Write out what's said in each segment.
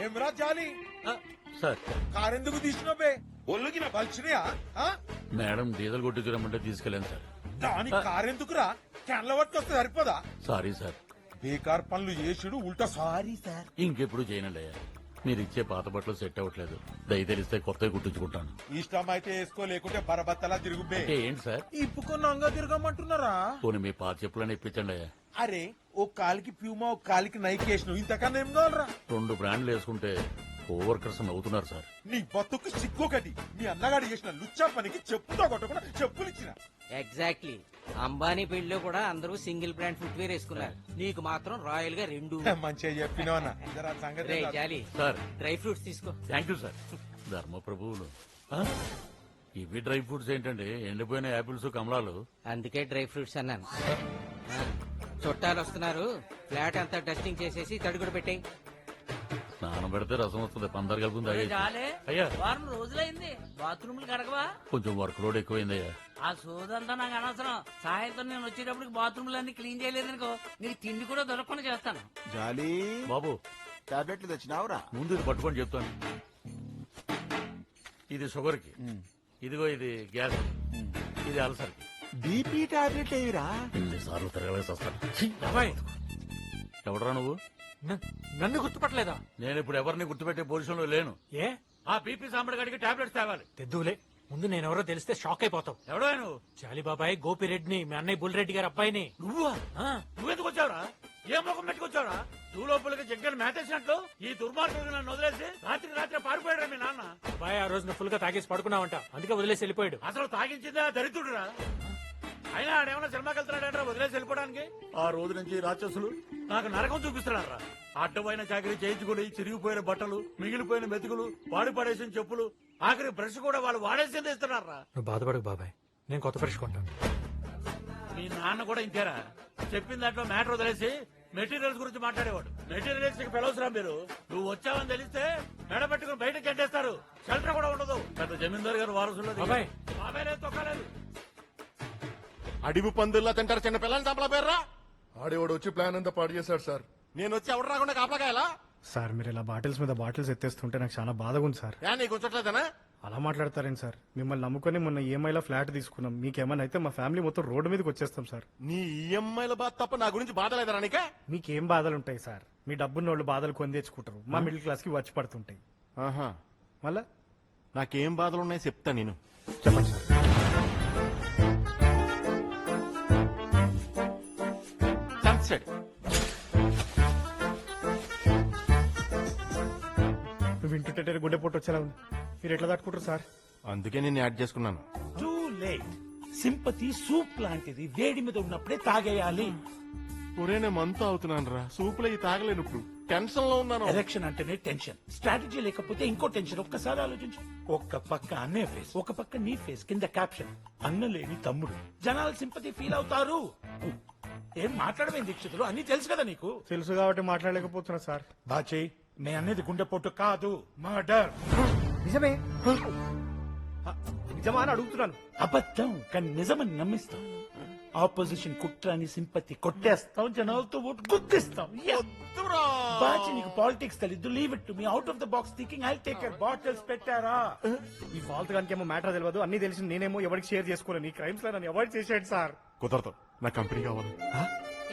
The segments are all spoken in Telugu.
ఏమరా జాలి సార్ కారెందుకు తీసినవే ఒళ్ళుకి నా పలిచినయా మేడం డీజిల్ కొట్టించరమ్మంటే తీసుకెళ్ళాను సార్. దాని కారెందుకురా క్యాన్ల పట్టుకొస్తే సరిపోదా సారీ సార్, బేకార్ పనులు చేసుడు ఉల్టా సారీ సార్. ఇంకెప్పుడు చేయనండి అయ్యా. మీరు ఇచ్చే పాత బట్టలు సెట్ అవ్వట్లేదు, దయ తెలిస్తే కొత్తవి కుట్టించుకుంటాను. ఇష్టం అయితే వేసుకో, లేకుంటే బరబత్తలా తిరుగుబే. అంటే ఏంటి సార్? ఇప్పుకొని అంగా తిరగమంటున్నారా? పోనీ మీ పాత చెప్పులని ఇప్పించండి అయ్యా. అరే ఓ కాలికి ప్యూమా ఓ కాలికి నైక్ వేసినావు, ఇంతకన్నా ఏం కావాలరా? 2 బ్రాండ్లు వేసుకుంటే కోవర్కర్స్ నవ్వుతున్నారు సార్. నీ బతుకు సిగ్గొకటి. మీ అన్నగాడు చేసిన లుచ్చా పనికి చెప్పుతో కొట్టకుండా చెప్పులు ఇచ్చిన. ఎగ్జాక్ట్లీ. అంబానీ పెళ్లిలో కూడా అందరూ సింగిల్ బ్రాండ్ ఫుట్వేర్ వేసుకున్నారు, నీకు మాత్రం రాయల్ గా 2. మంచిగా చెప్పినావు అన్న. ఇదరా సంగతి. రే జాలి, సార్ డ్రై ఫ్రూట్స్ తీసుకో. Thank you sir. ధర్మ ప్రభువులు ఇవి డ్రై ఫ్రూట్స్ ఏంటండి? ఎండిపోయిన యాపిల్స్ కమలాలు. అందుకే డ్రై ఫ్రూట్స్ అన్నాను. ఆ, చుట్టాలు వస్తున్నారు, ఫ్లాట్ అంతా డస్టింగ్ చేసేసి తడుగుడు పెట్టాయి. స్నానం పెడితే రసం వస్తుంది, పందరు కలుపుంది తాగేసి. చాలే అయ్యా వారం రోజులైంది బాత్రూమ్లు కడగవా? కొంచెం వర్క్ లోడ్ ఎక్కువైందయ్యా. ఆ సోదంతా నాకు అనవసరం. సాయంత్రం నేను వచ్చేటప్పటికి బాత్రూమ్లు అన్ని క్లీన్ చేయలేదనుకో, నీకు తిండి కూడా దొరకకుండా చేస్తాను. జాలి బాబు టాబ్లెట్లు తెచ్చినావురా? ముందు ఇది పట్టుకొని చెప్తాను. ఇది షుగర్ కి, ఇదిగో ఇది గ్యాస్, ఇది అల్సర్ కి. బీపీ టాబ్లెట్ ఏవిరా? ఎన్నిసార్లు తిరగలేసి వస్తాను. బాబాయ్, ఎవడరా నువ్వు? నన్ను గుర్తుపట్టలేదా? నేను ఇప్పుడు ఎవరిని గుర్తుపెట్టే పొజిషన్ లో లేను. ఏ ఆ బీపీ సాంబడి గడికి టాబ్లెట్స్ తేవాలి. తెద్దులే, ముందు నేనెవరో తెలిస్తే షాక్ అయిపోతావు. ఎవడో నువ్వు? చాలి బాబాయ్, గోపిరెడ్డిని, మీ అన్నయ్య బుల్రెడ్డి గారి అబ్బాయిని. నువ్వా? ఆ, నువ్వెందుకు వచ్చావురా? ఏ ముఖం పెట్టుకొచ్చావురా? నువ్వు లోపలికి జగ్గని మేతేసినట్లు ఈ దుర్మార్గుడు నన్ను వదిలేసి రాత్రి పారిపోయాడు మీ నాన్న. అబ్బాయి ఆ రోజున ఫుల్ గా తాగేసి పడుకున్నావంట, అందుకే వదిలేసి వెళ్ళిపోయాడు. అసలు తాగించిందే దరిద్రుడురా. అయినా ఆడేమన్నా సినిమాకి వెళ్తున్నాడంటే వదిలేసి వెళ్ళిపోవడానికి? ఆ రోజు నుంచి రాక్షసులు నాకు నరకం చూపిస్తున్నారా? అడ్డమైన చాకరీ చేయించుకుని చిరిగిపోయిన బట్టలు, మిగిలిపోయిన మెతుకులు, వాడి పడేసిన చెప్పులు, ఆఖరి బ్రష్ కూడా వాళ్ళు వాడేసింది ఇస్తున్నారా? నువ్వు బాధపడకు బాబాయ్, నేను కొత్త బ్రష్ కొంటాను. మీ నాన్న కూడా ఇంతేరా? చెప్పిన దాంట్లో మ్యాటర్ వదిలేసి మెటీరియల్స్ గురించి మాట్లాడేవాడు. మెటీరియల్స్ కి పిలవసరా మీరు? నువ్వు వచ్చావని తెలిస్తే మెడ పెట్టుకుని బయటకు చెడ్డేస్తారు, షెల్టర్ కూడా ఉండదు. పెద్ద జమీందారు గారు వారసులో బాబాయ్. బాబాయ్ లేదు, తొక్కలేదు. అడివి పందుల్లా తింటారు చిన్న పిల్లల్ని చంపలా పేర్రా? ఆడేవాడు వచ్చి ప్లాన్ అంతా పాడు చేశాడు సార్. నేను వచ్చి ఎవరు రాకుండా కాపలాకాయలా? సార్ మీరు ఇలా బాటిల్స్ మీద బాటిల్స్ ఎత్తేస్తుంటే నాకు చాలా బాధగా ఉంది సార్. ఏ నీకు ఉంచట్లేదనా? అలా మాట్లాడతారేంటి సార్? మిమ్మల్ని నమ్ముకొని మొన్న ఈఎంఐలో ఫ్లాట్ తీసుకున్నాం. మీకేమైనా అయితే మా ఫ్యామిలీ మొత్తం రోడ్డు మీదకి వచ్చేస్తాం సార్. నీ ఈఎంఐల బాధ తప్ప నా గురించి బాధ లేదరా నీకే? మీకేం బాధలు ఉంటాయి సార్? మీ డబ్బున్న వాళ్ళు బాధలు కొని తెచ్చుకుంటారు, మా మిడిల్ క్లాస్ కి వచ్చి పడుతుంటాయి. ఆహా, మళ్ళా నాకేం బాధలు ఉన్నాయో చెప్తా నేను. చెప్పండి సార్. సన్సెట్ నువ్వు వింటుంటే గుండె పొట్టు వచ్చేలా ఉంది. మీరు ఎట్లా తట్టుకుంటారు సార్? అందుకే నేను యాడ్ చేసుకున్నాను. Too late. సింపతి సూప్ లాంటిది, వేడి మీద ఉన్నప్పుడే తాగేయాలి. ఒరే నేను మంతా అవుతున్నాను రా, సూపులో ఈ తాగలేను, ఇప్పుడు టెన్షన్ లో ఉన్నాను. ఎలక్షన్ అంటేనే టెన్షన్, స్ట్రాటజీ లేకపోతే ఇంకో టెన్షన్. ఒక్కసారి ఆలోచించు. ఒక్క పక్క అన్నే ఫేస్, ఒక పక్క నీ ఫేస్, కింద క్యాప్షన్ అన్నలేని తమ్ముడు. జనాలు సింపతి ఫీల్ అవుతారు. ఏం మాట్లాడమే దీక్షితులు, అన్ని తెలుసు కదా నీకు. తెలుసు కాబట్టి మాట్లాడలేకపోతున్నా సార్. బాచే, నే అనేది గుండెపోటు కాదు, మర్డర్. నిజమే నిజమా అని అడుగుతున్నాను. అబద్ధం కానీ నిజమని నమ్మిస్తాం. ఆపోజిషన్ కుట్రాని సింపతి కొట్టేస్తాం, జనాలతో ఓటు గుద్దిస్తాం. బాచి నీకు పాలిటిక్స్ తెలీదు, leave it to me. Out of the box thinking, I take care. Bottles పెట్టారా? ఈ ఫాల్త్ గానికి ఏమో మ్యాటర్ తెలియదు, అన్ని తెలిసి నేనేమో ఎవరికి షేర్ చేసుకోలేను. ఈ క్రైమ్స్ లో నన్ను అవాయిడ్ చేసేయండి సార్. కుదరదు, నా కంపెనీ కావాలి.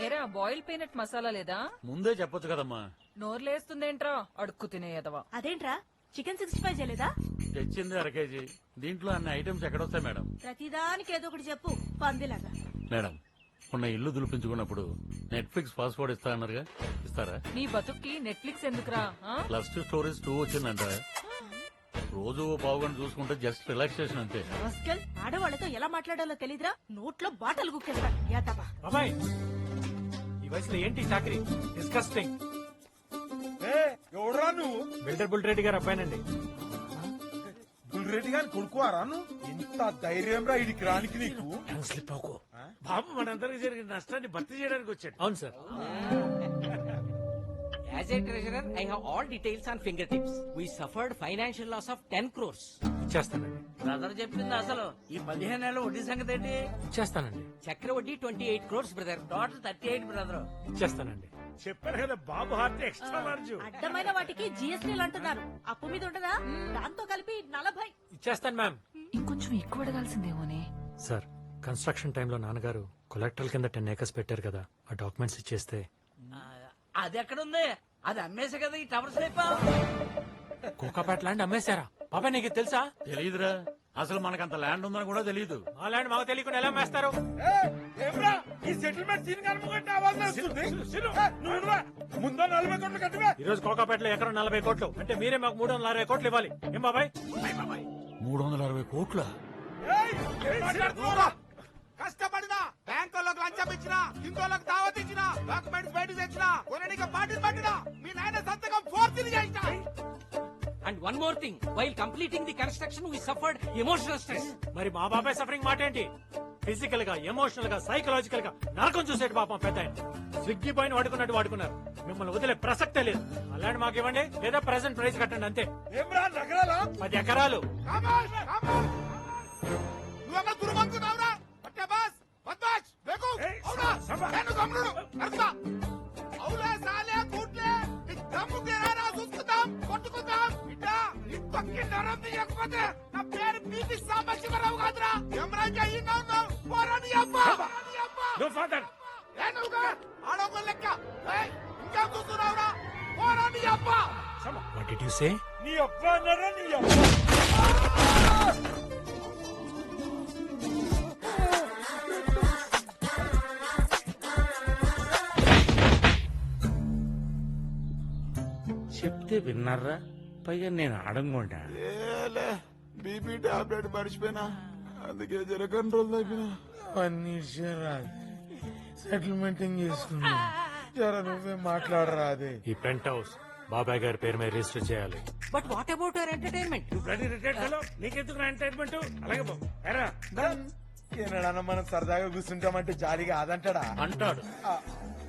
ఏరా బాయిల్ పీనట్ మసాలా లేదా? ముందే చెప్పొచ్చు కదమ్మా. నోర్లేస్తుందేంట్రా అడుక్కు తినేయదవా? అదేంట్రా చికెన్ 65 చేయలేదా? తెచ్చింది 1/2 కేజీ. దీంట్లో అన్ని ఐటమ్స్ ఎక్కడొస్తాయి మేడం? ప్రతిదానికి ఏదో ఒకటి చెప్పు, పందిలాగా. మేడం, మొన్న ఇల్లు దులిపించుకున్నప్పుడు నెట్ఫ్లిక్స్ పాస్వర్డ్ ఇస్తా అన్నారుగా, ఇస్తారా? నీ బతుక్కి నెట్ఫ్లిక్స్ ఎందుకురా? ప్లస్ 2 స్టోరీస్ 2 వచ్చిందంట. రోజు పావుగంట చూసుకుంటే జస్ట్ రిలాక్సేషన్ అంతే. రాస్కెల్, ఆడవాళ్ళతో ఎలా మాట్లాడాలో తెలీదురా? నోట్లో బాటలు గుక్కేస్తా. యాదవా. బాబాయ్, ఈ వయసులో ఏంటి చాకరీ? డిస్కస్టింగ్. ఎవడరా నువ్వు? బిల్డర్ బుల్రెడ్డి గారు అబ్బాయినండి. బుల్రెడ్డి గారిని కొడుకువారా నువ్వు? ఇంత ధైర్యం రా ఇడికి రానికి నీకు? స్లిప్ అవుకో. బాబు మనందరికి జరిగిన నష్టాన్ని భర్తీ చేయడానికి వచ్చాడు. అవును sir. As a treasurer I have all details on finger tips. We suffered financial loss of 10 crores. ఇచ్చేస్తానండి. బ్రదర్ చెప్పింది అసలు. ఈ 15 నెలల వడ్డీ సంగతి ఏంటి? ఇచ్చేస్తానండి. చక్ర వడ్డీ 28 crores బ్రదర్. Total 38 brother. ఇచ్చేస్తానండి. చెప్పాను కదా బాబు హార్ట్ ఎక్స్ట్రా లార్జ్. అడ్డమైన వాటికి జిఎస్టీలు అంటున్నారు. అప్పు మీద ఉండదా? దాంతో కలిపి 40. ఇచ్చేస్తాను మ్యామ్. ఇంకొంచెం ఎక్కువ అడగాల్సిందేమోనే. సార్ కన్స్ట్రక్షన్ టైంలో నాన్నగారు కొలెక్టరల్ కింద 10 acres పెట్టారు కదా, ఆ డాక్యుమెంట్స్ ఇచ్చేస్తే. అది ఎక్కడుంది? అది అమ్మేసే కదా ఈ టవర్స్ లేపా. కోకాపేట ల్యాండ్ అమ్మేశారా బాబాయ్? నీకు ఇది తెలుసా? తెలియదురా, అసలు మనకంత ల్యాండ్ ఉందని కూడా తెలియదు. ఆ ల్యాండ్ మాకు తెలియకుండా ఎలా అమ్మేస్తారు? ఏమ్రా ఈ సెటిల్మెంట్ సీన్ కనుకుంటే ఆవాజ్ వస్తుంది. నువ్వు ముందు 40 కోట్లు కట్టివా? ఈ రోజు కోకాపేటలో ఎకరం 40 కోట్లు అంటే మీరే మాకు 360 కోట్లు ఇవ్వాలి. ఏం బాబాయ్? 360 కోట్ల కష్టపడినా బ్యాంకులకు లంచం ఇచ్చినా, ఇంకోళ్ళకి దావత్ ఇచ్చినా, డాక్యుమెంట్స్ బయట తెచ్చినా, కొనడానికి పార్టీలు పట్టినా, మీ నాయన సంతకం ఫోర్జరీ చేసినా. And one more thing, while completing the construction we suffered emotional stress. మరి మా బాబాయ్ సఫరింగ్ మాట ఏంటి? ఫిజికల్ గా, ఎమోషనల్ గా, సైకలాజికల్ గా నరకం చూసేటి పాపం పెద్ద ఆయన. స్విగ్గీ పైన వాడుకున్నట్టు వాడుకున్నారు. మిమ్మల్ని వదిలే ప్రసక్తే లేదు. అలాంటి మాకు ఇవ్వండి, లేదా ప్రెసెంట్ ప్రైస్ కట్టండి అంతే. ఏమ్రా నగరాలా? 10 ఎకరాలు. నువ్వెక్కడ దుర్మంకున్నావురా? పట్టే బాస్ బద్మాష్ బేకు అవునా? నేను గమ్ముడు అర్థా అవులే సాలే కూట్లే నీ దమ్ము తీరారా చూసుకుందాం, కొట్టుకుందాం. బిడ్డ నీ పక్కి నరం తీయకపోతే నా పేరు పీపీ సాంబశివరావు కాదురా. ఎమరాజ్ అయ్యిందా ఉన్నావు పోరాని అబ్బా. No father. ఏనుగా ఆడొక లెక్క. ఏయ్ ఇంకా చూస్తున్నావురా? పోరాని అబ్బా. What did you say? నీ అబ్బా అన్నారా? నీ అబ్బా. చెప్తే విన్నారా? పైగా నేను అడగకుండా బీపీ టాబ్లెట్ మర్చిపోయినా, అందుకే జర కంట్రోల్ తగ్గినా. సెటిల్మెంట్ చేసుకున్నా. జర నువ్వే మాట్లాడరా. అదే ఈ పెంట్ హౌస్ బాబాయ్ గారి పేరు మీద రిజిస్టర్ చేయాలి. But what about your entertainment? నీకెందుకు ఎంటర్టైన్మెంట్? అలాగే బాబు ఎరా ఏనాడన్నా మనం సరదాగా కూర్చుంటామంటే జాలిగా అదంటాడా? అంటాడు.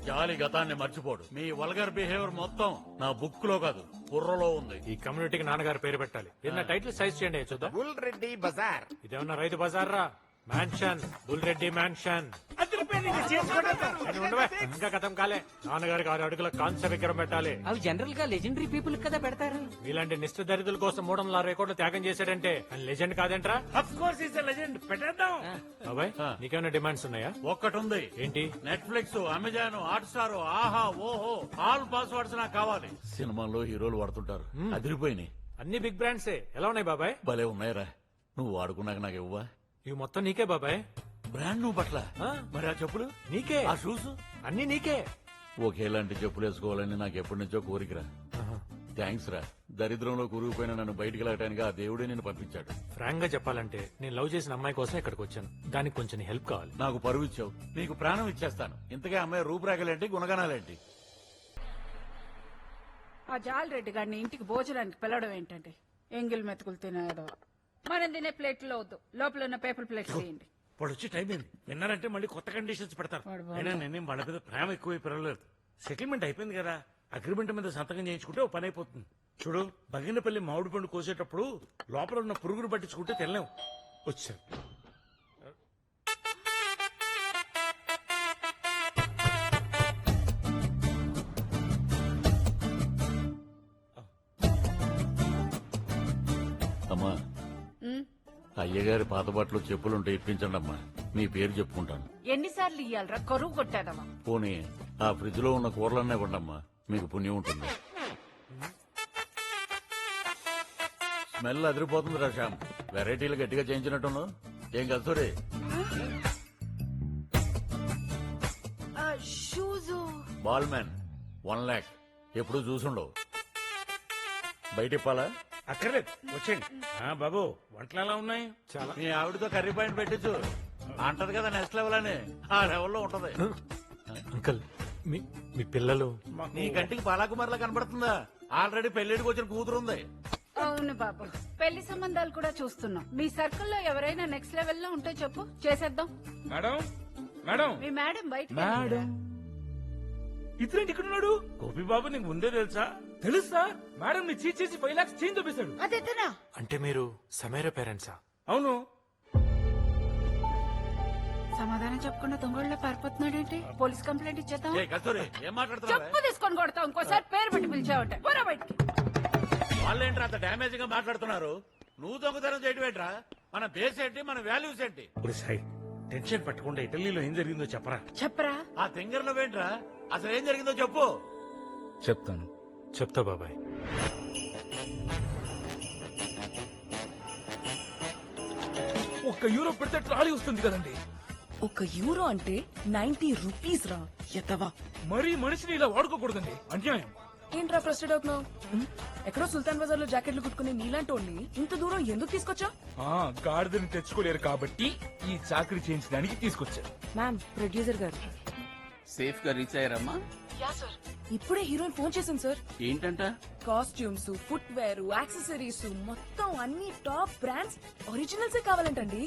జాలి గతాన్ని మర్చిపోడు. మీ వల్గర్ బిహేవియర్ మొత్తం నా బుక్ లో కాదు, బుర్రలో ఉంది. ఈ కమ్యూనిటీకి నాన్నగారి పేరు పెట్టాలి. ఏదైనా టైటిల్ సైజ్ చేయండి చూద్దాం. బుల్ రెడ్డి బజార్. ఇదేమన్నా రైతు బజార్ రా? Mansion, bull Reddy mansion. అది ఉండవే, ఇంకా కథం కాలే. నాన్నగారికి 6 అడుగుల కాంస్య విగ్రహం పెట్టాలి. అవి జనరల్ గా లెజెండరీ పీపుల్ కదా పెడతారు. ఇలాంటి నిష్ఠ దరిద్రుల కోసం 360 కోట్లు త్యాగం చేశాడంటే ఆయన లెజెండ్ కాదేంట్రా? Of course is legend. పెట్టేద్దాం. బాబాయ్ నీకేమైనా డిమాండ్స్ ఉన్నాయా? ఒక్కటి ఉంది. ఏంటి? నెట్ఫ్లిక్స్, అమెజాన్, హాట్స్టార్, ఆహా, ఓహో, ఆల్ పాస్వర్డ్స్ నాకు కావాలి. సినిమాల్లో హీరోలు వాడుతుంటారు, అదిరిపోయినాయి. అన్ని బిగ్ బ్రాండ్సే. ఎలా ఉన్నాయి బాబాయ్? భలే ఉన్నాయిరా. నువ్వు వాడుకున్నాక నాకు ఇవ్వా? ఇవి మొత్తం నీకే బాబాయ్. బ్రాండ్ నువ్వు పట్ల. ఆ? మరి ఆ చెప్పులు నీకే. ఆ షూస్ అన్ని నీకే. ఒకేలాంటి చెప్పులు వేసుకోవాలని నాకు ఎప్పటి నుంచో కోరికరా. థ్యాంక్స్ రా. దరిద్రంలో కూరుకుపోయిన నన్ను బయటికి వెళ్ళటానికి ఆ దేవుడే నేను పంపించాడు. ఫ్రాంక్ గా చెప్పాలంటే నేను లవ్ చేసిన అమ్మాయి కోసం ఇక్కడికి వచ్చాను. దానికి కొంచెం హెల్ప్ కావాలి. నాకు పరువు ఇచ్చావు, నీకు ప్రాణం ఇచ్చేస్తాను. ఇంతకే అమ్మాయి రూపురేఖలేంటి, గుణగణాలేంటి? ఆ జాలరెడ్డి గారిని ఇంటికి భోజనానికి పిలవడం ఏంటంటే ఎంగిల్ మెతుకులు తినేదో. మనం తినే ప్లేట్లో వద్దు, లోపల ఉన్న పేపర్ ప్లేట్ చేయండి. ఇప్పుడు వచ్చి టైం ఏంది? విన్నారంటే మళ్ళీ కొత్త కండిషన్స్ పెడతారు. అయినా నేనేం వాళ్ళ మీద ప్రేమ ఎక్కువ పెరగలేదు. సెటిల్మెంట్ అయిపోయింది కదా, అగ్రిమెంట్ మీద సంతకం చేయించుకుంటే ఓ పని అయిపోతుంది. చూడు, బగినపల్లి మామిడి పండు కోసేటప్పుడు లోపల ఉన్న పురుగును పట్టించుకుంటే తెల్లాం. వచ్చారు. అమ్మా, అయ్యగారి పాత బట్టలు చెప్పులుంటే ఇప్పించండి అమ్మా. మీ పేరు చెప్పుకుంటాను. ఎన్నిసార్లు ఇయ్యాలరా? కరువు కొట్టాదమ్మా. పోనీ ఆ ఫ్రిడ్జ్ లో ఉన్న కూరలన్నీ ఇవ్వండమ్మా, మీకు పుణ్యం ఉంటుంది. స్మెల్ అదిరిపోతుంది రా శ్యామ్. వెరైటీలు గట్టిగా చేయించినట్టున్నావు. ఏం కలుసోరే? బాల్ మ్యాన్ 1 lakh ఎప్పుడు చూసుండవు. బయట ఇప్పాలా? అక్కర్లేదు, వచ్చేయండి. బాబు వంటలు ఎలా ఉన్నాయి? చాలా. మీ ఆవిడతో కర్రీ పాయింట్ పెట్టించు. అంటది కదా నెక్స్ట్ లెవెల్ అని. ఆ లెవెల్లో ఉంటది. అంకుల్ మీ పిల్లలు? నీ కంటికి బాలాకుమార్లా కనబడుతుందా? ఆల్రెడీ పెళ్లిడికి వచ్చిన కూతురుంది. అవును బాబు, పెళ్లి సంబంధాలు కూడా చూస్తున్నాం. మీ సర్కిల్లో ఎవరైనా నెక్స్ట్ లెవెల్లో ఉంటే చెప్పు, చేసేద్దాం. మేడం, మేడం, మీ మేడం బయట. ఇతరేంటి ఇక్కడ ఉన్నాడు? గోపి బాబు నీకు ముందే తెలుసా? తెలుసా? మేడం ని చీట్ చేసి 5 lakhs చేంజ్ చూపిస్తాడు. అదేనా? అంటే మీరు సమీర పేరెంట్సా? అవును. సమాధానం చెప్పకుండా దొంగళ్ళ పారిపోతున్నాడేంటి? పోలీస్ కంప్లైంట్ ఇచ్చేద్దాం. ఏ కస్తూరి ఏం మాట్లాడుతున్నావు చెప్పు తీసుకొని కొడతాం. ఇంకోసారి పేరు పెట్టి పిలిచావంటే పోరా బయటికి. వాళ్ళేంట్రా అంత డ్యామేజ్ గా మాట్లాడుతున్నారు? నువ్వు దొంగతనం చేయడం ఏంట్రా? మన బేస్ ఏంటి, మన వాల్యూస్ ఏంటి? సాయి టెన్షన్ పట్టకుండా ఇటలీలో ఏం జరిగిందో చెప్పరా. చెప్పరా. ఆ తింగర్లో ఏంట్రా? అసలు ఏం జరిగిందో చెప్పు. చెప్తాను. చెప్తా బాబాయ్. ఒక్క యూరో పెడితే ట్రాలీ వస్తుంది కదండి. €1 అంటే 90 రూపీస్ రా ఎత్తవా. మరీ మనిషిని ఇలా వాడుకోకూడదండి, అన్యాయం. ఏంట్రా ఫ్రస్టెడ్ అవుతున్నావు? ఎక్కడో సుల్తాన్ బజార్ లో జాకెట్లు కుట్టుకుని నీలాంటి వాళ్ళని ఇంత దూరం ఎందుకు తీసుకొచ్చా? గాడిదని తెచ్చుకోలేరు కాబట్టి ఈ చాకరీ చేయించడానికి తీసుకొచ్చారు. మ్యామ్, ప్రొడ్యూసర్ గారు సేఫ్ గా రీచ్ అయ్యారమ్మా? ఇప్పుడే హీరోయిన్ ఫోన్ చేసింది సార్. ఏంటంట? కాస్ట్యూమ్స్, ఫుట్ వేర్, యాక్సెసరీస్ మొత్తం అన్ని టాప్ బ్రాండ్స్ ఒరిజినల్సే కావాలంటండి.